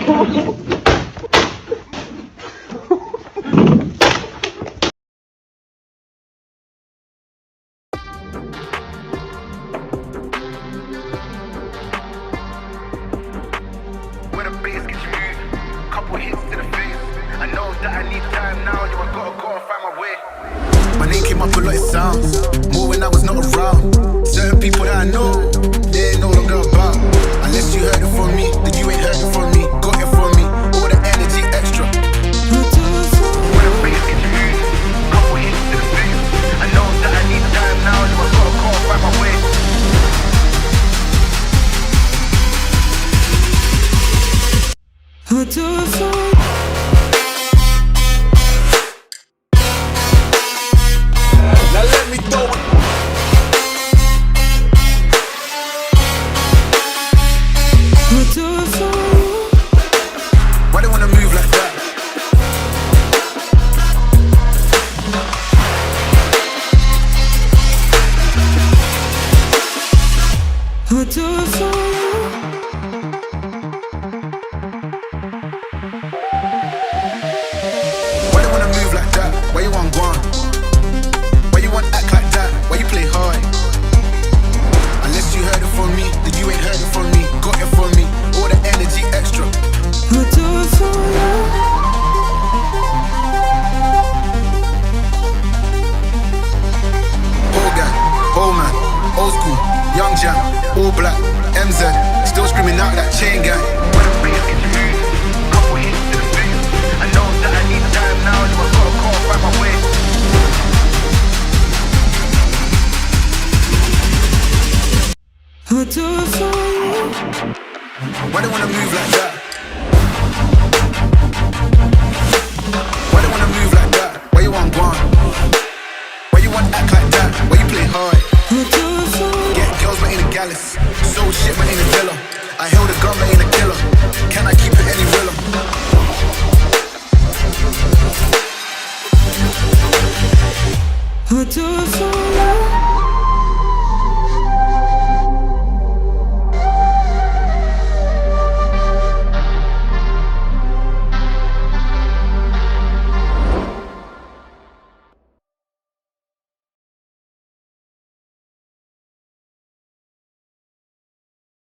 Where the bass gets you moving, couple hits to the face. I know that I need time now, yo, I gotta go and find my way. My name came up a lot, it sounds more when I was not around. Certain people that I know, they ain't no longer about. Unless you heard it from me, then you ain't heard it from me. Got it from me, all the energy extra. Where the bass gets you moving, couple hits to the face. I know that I need time now, yo, I gotta go and find my way. I'll do it for you. Now let me throw it. I'll do it for you. Why they wanna move like that? I'll do it for you. Why they wanna move like that? Why you want gone? Why you want act like that? Why you play hard? Unless you heard it from me, then you ain't heard it from me. Got it from me, all the energy extra. I'll do it for you. Old guy, old man, old school, young jam, all black, MZ, still screaming out that chain gang. When the bass gets you moving, couple hits to the face. I know that I need time now, so I gotta go and find my way. I'll do it for you. Why they wanna move like that? Why they wanna move like that? Why you want gone? Why you want act like that? Why you play hard? I'll do it for you. Get girls but ain't a gallus. Sold shit but ain't a dealer. I held a gun but ain't a killer. Can I keep it any realer? I'll do it for you.